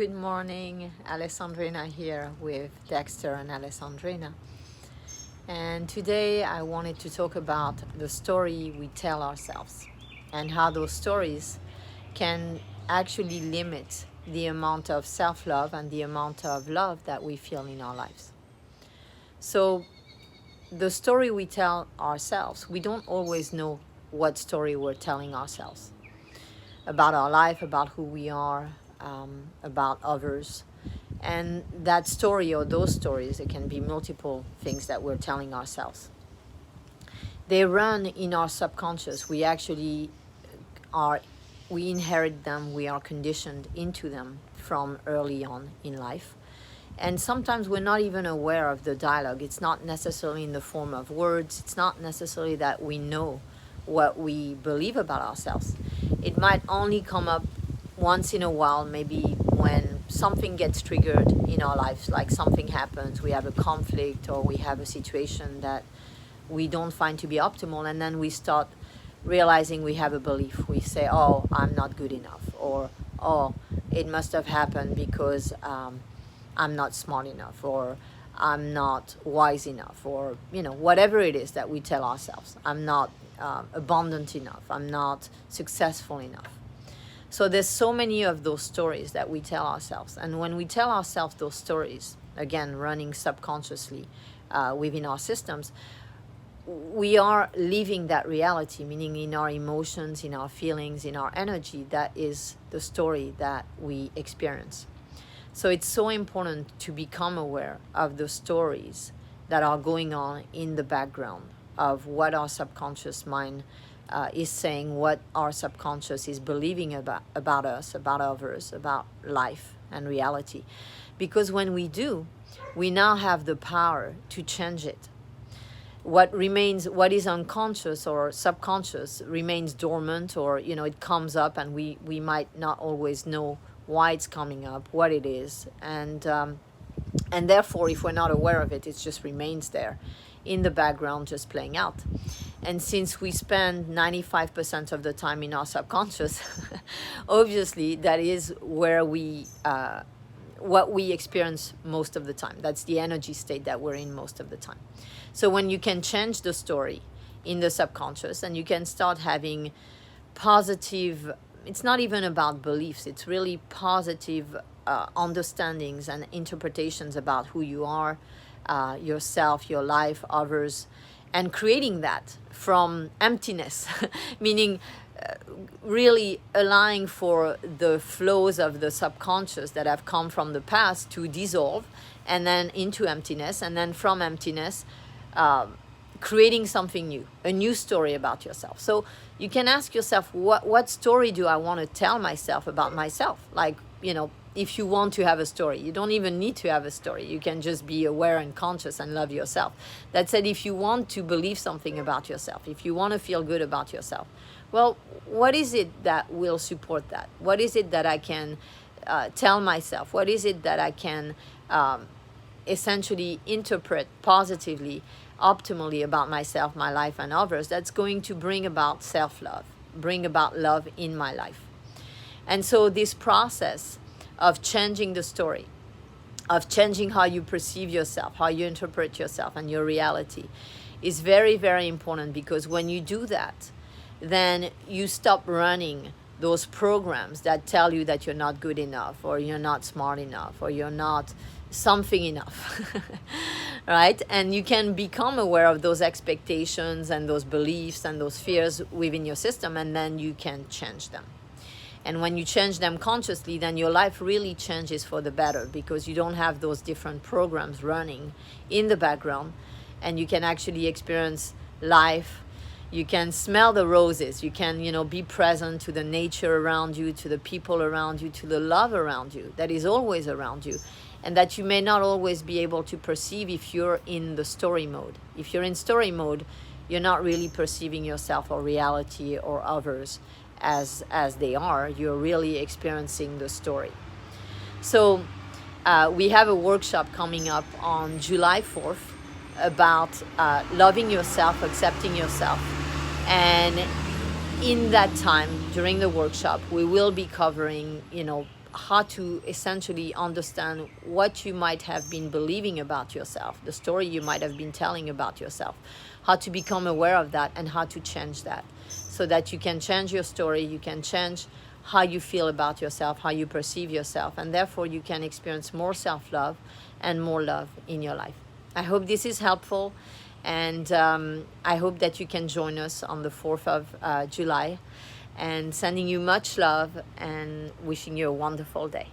Good morning, Alessandrina here with Dexter and Alessandrina. And today I wanted to talk about the story we tell ourselves and how those stories can actually limit the amount of self-love and the amount of love that we feel in our lives. So the story we tell ourselves, we don't always know what story we're telling ourselves about our life, about who we are, about others. And that story or those stories, it can be multiple things that we're telling ourselves. They run in our subconscious. We actually we inherit them, we are conditioned into them from early on in life. And sometimes we're not even aware of the dialogue. It's not necessarily in the form of words. It's not necessarily that we know what we believe about ourselves. It might only come up once in a while, maybe when something gets triggered in our lives, like something happens, we have a conflict or we have a situation that we don't find to be optimal, and then we start realizing we have a belief. We say, oh, I'm not good enough, or oh, it must have happened because I'm not smart enough, or I'm not wise enough, or whatever it is that we tell ourselves. I'm not abundant enough, I'm not successful enough. So there's so many of those stories that we tell ourselves. And when we tell ourselves those stories, again, running subconsciously within our systems, we are living that reality, meaning in our emotions, in our feelings, in our energy. That is the story that we experience. So it's so important to become aware of the stories that are going on in the background of what our subconscious mind is saying, what our subconscious is believing about us, about others, about life and reality. Because when we do, we now have the power to change it. What is unconscious or subconscious remains dormant, or it comes up and we might not always know why it's coming up, what it is, and therefore if we're not aware of it, it just remains there in the background, just playing out. And since we spend 95% of the time in our subconscious, obviously that is where what we experience most of the time. That's the energy state that we're in most of the time. So when you can change the story in the subconscious and you can start having positive, it's not even about beliefs, it's really positive understandings and interpretations about who you are, yourself, your life, others, and creating that from emptiness, meaning really allowing for the flows of the subconscious that have come from the past to dissolve and then into emptiness, and then from emptiness creating something new, a new story about yourself. So you can ask yourself, what story do I want to tell myself about myself? Like, if you want to have a story, you don't even need to have a story. You can just be aware and conscious and love yourself. That said, if you want to believe something about yourself, if you want to feel good about yourself, well, what is it that will support that? What is it that I can tell myself? What is it that I can essentially interpret positively, optimally about myself, my life, and others, that's going to bring about self-love, bring about love in my life? And so this process of changing the story, of changing how you perceive yourself, how you interpret yourself and your reality, is very, very important, because when you do that, then you stop running those programs that tell you that you're not good enough, or you're not smart enough, or you're not something enough, right? And you can become aware of those expectations and those beliefs and those fears within your system, and then you can change them. And when you change them consciously, then your life really changes for the better, because you don't have those different programs running in the background, and you can actually experience life. You can smell the roses. You can, be present to the nature around you, to the people around you, to the love around you that is always around you, and that you may not always be able to perceive if you're in the story mode. If you're in story mode, you're not really perceiving yourself or reality or others as they are. You're really experiencing the story. So we have a workshop coming up on July 4th about loving yourself, accepting yourself. And in that time, during the workshop, we will be covering, how to essentially understand what you might have been believing about yourself, the story you might have been telling about yourself, how to become aware of that and how to change that, so that you can change your story, you can change how you feel about yourself, how you perceive yourself, and therefore you can experience more self-love and more love in your life. I hope this is helpful, and I hope that you can join us on the 4th of July, and sending you much love and wishing you a wonderful day.